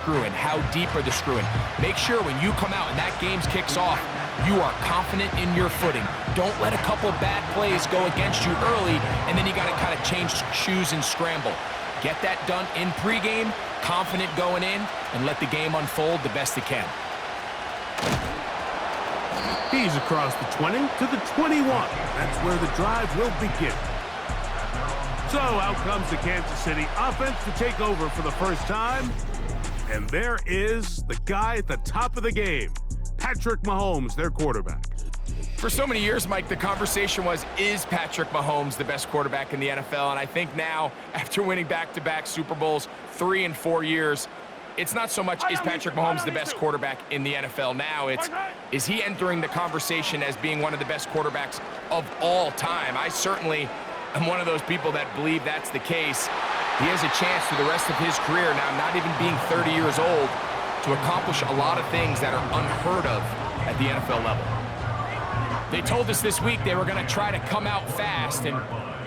screwing? How deep are the screwing? Make sure when you come out and that game kicks off, you are confident in your footing. Don't let a couple bad plays go against you early, and then you got to kind of change shoes and scramble. Get that done in pregame, confident going in, and let the game unfold the best it can. He's across the 20 to the 21. That's where the drive will begin. So out comes the Kansas City offense to take over for the first time. And there is the guy at the top of the game, Patrick Mahomes, their quarterback. For so many years, Mike, the conversation was, is Patrick Mahomes the best quarterback in the NFL? And I think now, after winning back-to-back Super Bowls 3 and 4 years, it's not so much, is Patrick Mahomes the best quarterback in the NFL now? It's, is he entering the conversation as being one of the best quarterbacks of all time? I certainly am one of those people that believe that's the case. He has a chance for the rest of his career now, not even being 30 years old, to accomplish a lot of things that are unheard of at the NFL level. They told us this week they were going to try to come out fast, and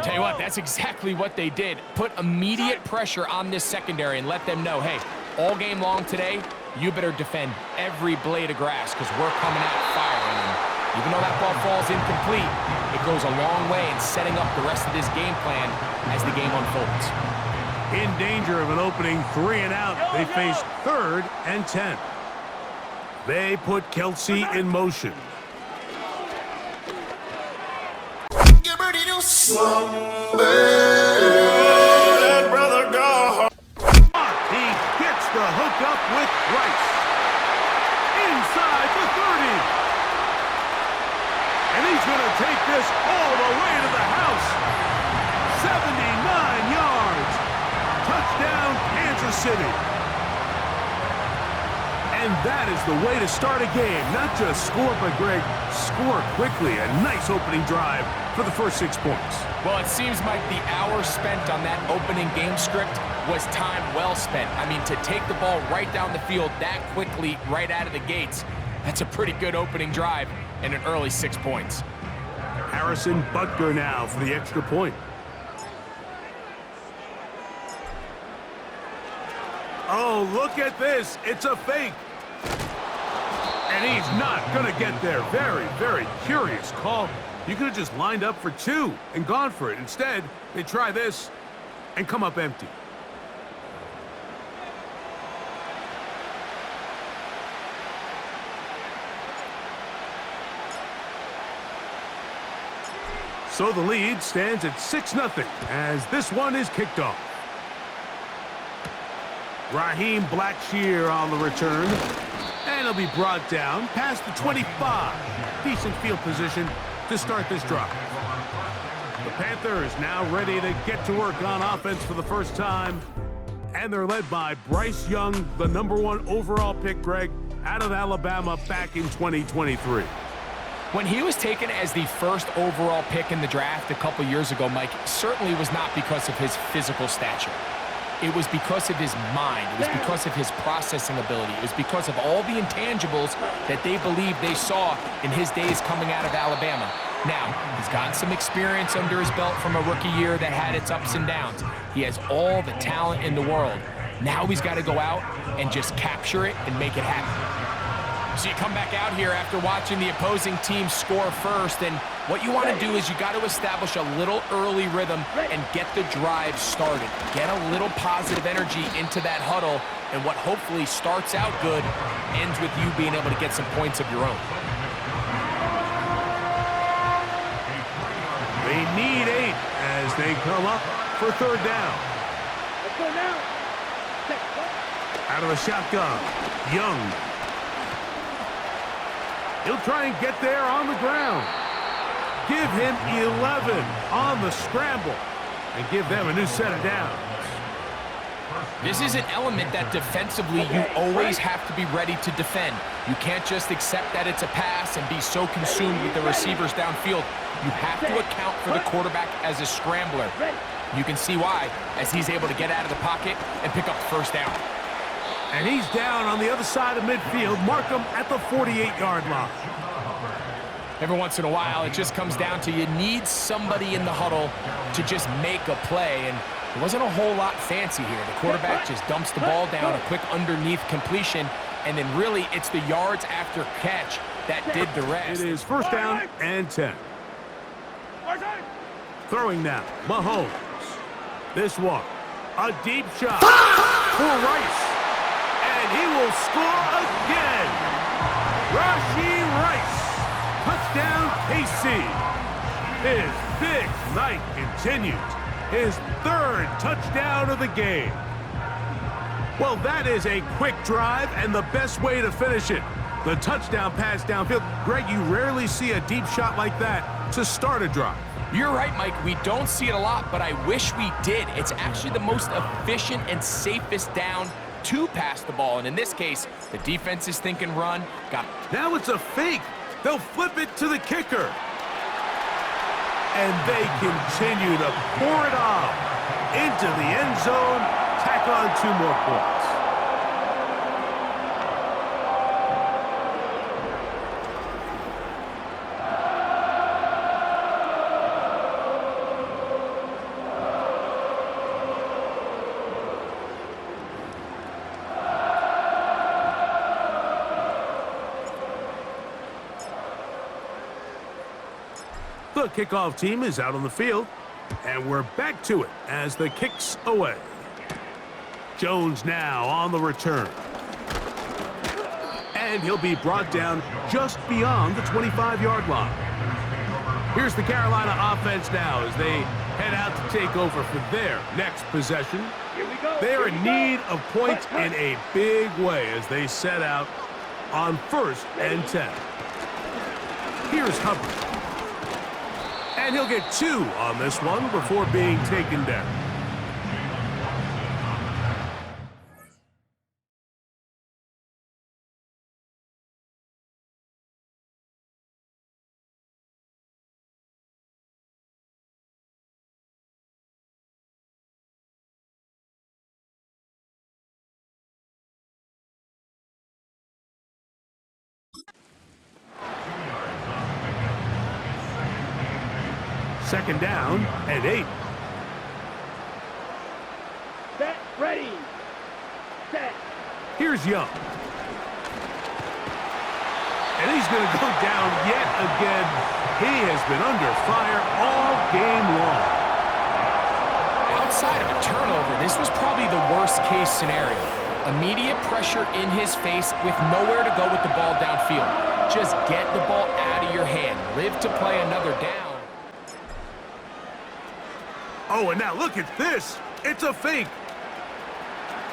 tell you what, that's exactly what they did. Put immediate pressure on this secondary and let them know, hey, all game long today, you better defend every blade of grass because we're coming out firing. And even though that ball falls incomplete, it goes a long way in setting up the rest of this game plan as the game unfolds. In danger of an opening 3 and out, they face 3rd and 10. They put Kelsey in motion. Get ready to that brother go. He gets the hook up with Rice. Inside the 30. And he's going to take this all the way to the house. 79 yards. Touchdown, Kansas City. And that is the way to start a game. Not just score, but Greg, score quickly. A nice opening drive for the first 6 points. Well, it seems like the hour spent on that opening game script was time well spent. I mean, to take the ball right down the field that quickly, right out of the gates, that's a pretty good opening drive and an early 6 points. Harrison Butker now for the extra point. Oh, look at this. It's a fake. And he's not going to get there. Very, very curious call. You could have just lined up for 2 and gone for it. Instead, they try this and come up empty. So the lead stands at 6-0 as this one is kicked off. Raheem Blackshear on the return. And he'll be brought down past the 25. Decent field position to start this drive. The Panthers now ready to get to work on offense for the first time. And they're led by Bryce Young, the #1 overall pick, Greg, out of Alabama back in 2023. When he was taken as the first overall pick in the draft a couple years ago, Mike, certainly was not because of his physical stature. It was because of his mind. It was because of his processing ability. It was because of all the intangibles that they believed they saw in his days coming out of Alabama. Now, he's gotten some experience under his belt from a rookie year that had its ups and downs. He has all the talent in the world. Now he's got to go out and just capture it and make it happen. So you come back out here after watching the opposing team score first, and what you want to do is you got to establish a little early rhythm and get the drive started. Get a little positive energy into that huddle, and what hopefully starts out good ends with you being able to get some points of your own. They need 8 as they come up for 3rd down. Let's go now. Out of the shotgun, Young. He'll try and get there on the ground. Give him 11 on the scramble and give them a new set of downs. This is an element that defensively you always have to be ready to defend. You can't just accept that it's a pass and be so consumed with the receivers downfield. You have to account for the quarterback as a scrambler. You can see why, as he's able to get out of the pocket and pick up the first down. And he's down on the other side of midfield. Mark him at the 48-yard line. Every once in a while, it just comes down to you need somebody in the huddle to just make a play. And There wasn't a whole lot fancy here. The quarterback just dumps the ball down, a quick underneath completion, and then really it's the yards after catch that did the rest. It is first down and 10. Throwing now, Mahomes. This one, a deep shot for Rice. And he will score again. Rashi Rice. Touchdown, KC. His big night continues. His third touchdown of the game. Well, that is a quick drive and the best way to finish it. The touchdown pass downfield. Greg, you rarely see a deep shot like that to start a drive. You're right, Mike. We don't see it a lot, but I wish we did. It's actually the most efficient and safest down to pass the ball. And in this case, the defense is thinking run. Now it's a fake. They'll flip it to the kicker. And they continue to pour it on into the end zone. Tack on 2 more points. The kickoff team is out on the field, and we're back to it as the kick's away. Jones now on the return. And he'll be brought down just beyond the 25-yard line. Here's the Carolina offense now as they head out to take over for their next possession. They're in need of points in a big way as they set out on 1st and 10. Here's Hubbard. And he'll get 2 on this one before being taken down. Second down and 8. Set, ready, set. Here's Young. And he's going to go down yet again. He has been under fire all game long. Outside of a turnover, this was probably the worst-case scenario. Immediate pressure in his face with nowhere to go with the ball downfield. Just get the ball out of your hand. Live to play another down. Oh, and now look at this. It's a fake.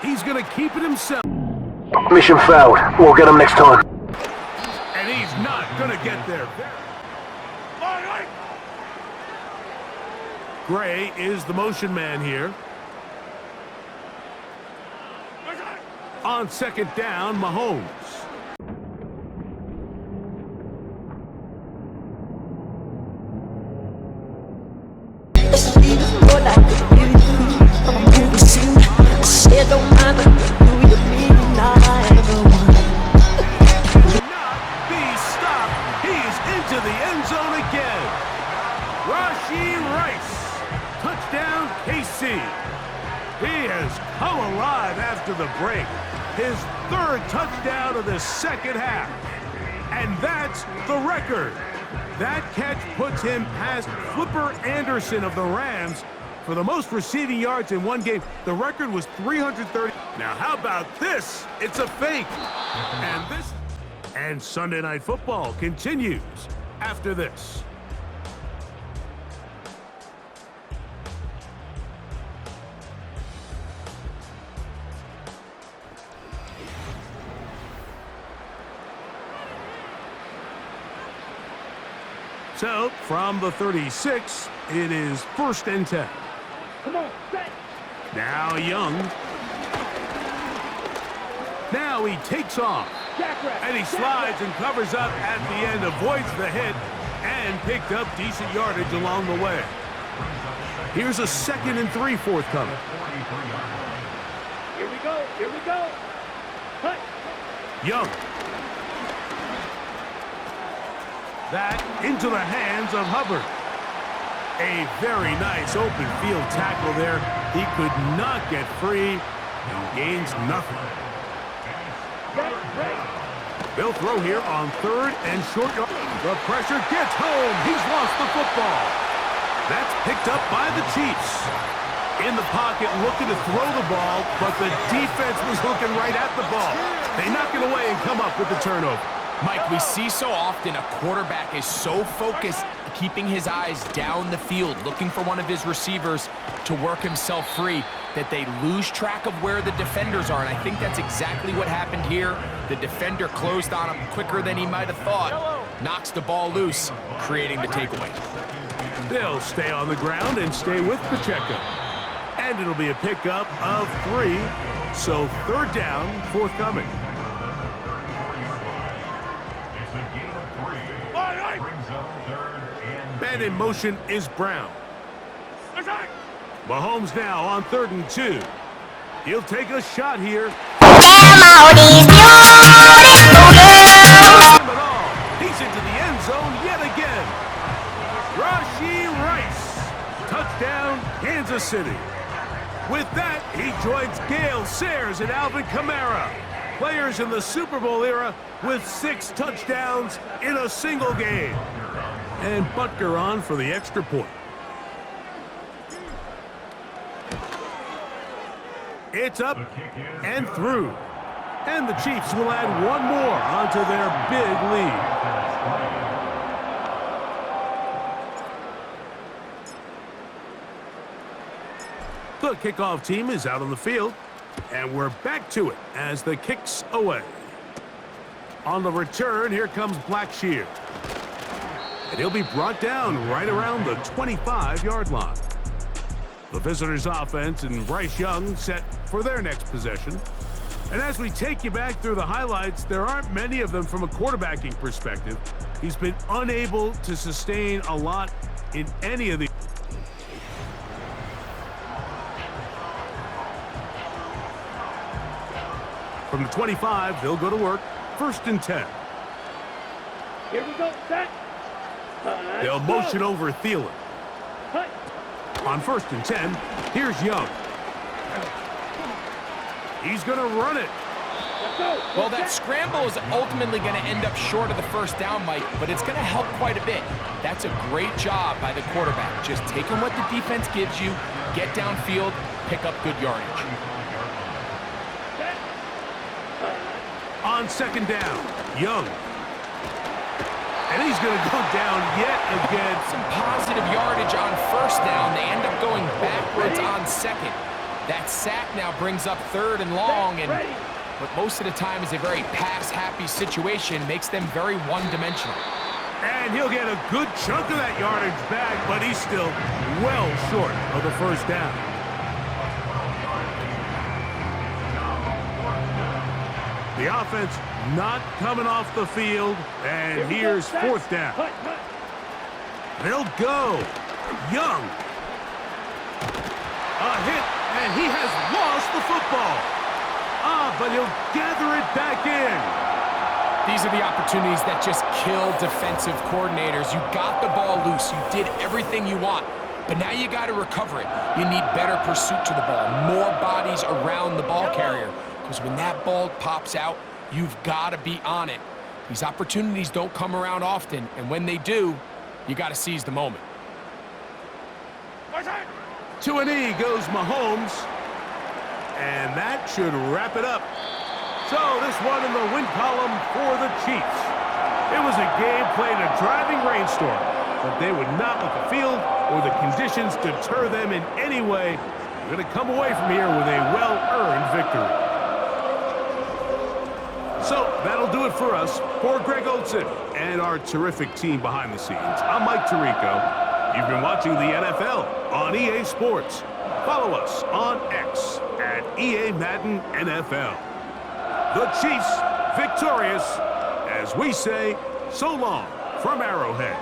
He's going to keep it himself. Mission failed. We'll get him next time. And he's not going to get there. Gray is the motion man here. On second down, Mahomes. The break, his 3rd touchdown of the second half, and that's the record. That catch puts him past Flipper Anderson of the Rams for the most receiving yards in one game. The record was 330. Now how about this? It's a fake. And Sunday Night Football continues after this. So, from the 36, it is 1st and 10. Come on, set. Now Young. Now he takes off. And he slides and covers up at the end, avoids the hit, and picked up decent yardage along the way. Here's a 2nd and 3 forthcoming. Here we go, here we go. Cut. Young. That into the hands of Hubbard. A very nice open field tackle there. He could not get free and gains nothing. Set, ready. They'll throw here on 3rd and short yard. The pressure gets home. He's lost the football. That's picked up by the Chiefs. In the pocket, looking to throw the ball, but the defense was looking right at the ball. They knock it away and come up with the turnover. Mike, we see so often a quarterback is so focused, keeping his eyes down the field, looking for one of his receivers to work himself free, that they lose track of where the defenders are. And I think that's exactly what happened here. The defender closed on him quicker than he might have thought, knocks the ball loose, creating the takeaway. They'll stay on the ground and stay with Pacheco. And it'll be a pickup of 3, so 3rd down forthcoming. Man in motion is Brown. Mahomes now on 3rd and 2. He'll take a shot here. He's into the end zone yet again. Rashee Rice. Touchdown, Kansas City. With that, he joins Gale Sayers and Alvin Kamara, players in the Super Bowl era with 6 touchdowns in a single game. And Butker on for the extra point. It's up and through. And the Chiefs will add 1 more onto their big lead. The kickoff team is out on the field, and we're back to it as the kick's away. On the return, here comes Blackshear. And he'll be brought down right around the 25-yard line. The visitors' offense and Bryce Young set for their next possession. And as we take you back through the highlights, there aren't many of them from a quarterbacking perspective. He's been unable to sustain a lot in any of the... From the 25, they'll go to work. 1st and 10. Here we go, set. They'll motion over Thielen. Cut. On 1st and 10, here's Young. He's going to run it. Let's go. Well, that scramble is ultimately going to end up short of the 1st down, Mike, but it's going to help quite a bit. That's a great job by the quarterback. Just taking what the defense gives you, get downfield, pick up good yardage. On 2nd down, Young. And he's going to go down yet again. Some positive yardage on 1st down. They end up going backwards on 2nd. That sack now brings up 3rd and long, and what most of the time is a very pass-happy situation makes them very one-dimensional. And he'll get a good chunk of that yardage back, but he's still well short of the 1st down. The offense not coming off the field, and here's 4th down. They'll go. Young. A hit, and he has lost the football. But he'll gather it back in. These are the opportunities that just kill defensive coordinators. You got the ball loose. You did everything you want. But now you got to recover it. You need better pursuit to the ball, more bodies around the ball carrier. Because when that ball pops out, you've got to be on it. These opportunities don't come around often, and when they do, you got to seize the moment. To an E goes Mahomes, and that should wrap it up. So this one in the win column for the Chiefs. It was a game played in a driving rainstorm, but they would not let the field or the conditions deter them in any way. They're going to come away from here with a well-earned victory. So that'll do it for us. For Greg Olson and our terrific team behind the scenes, I'm Mike Tirico. You've been watching the NFL on EA Sports. Follow us on X at EA Madden NFL. The Chiefs victorious as we say so long from Arrowhead.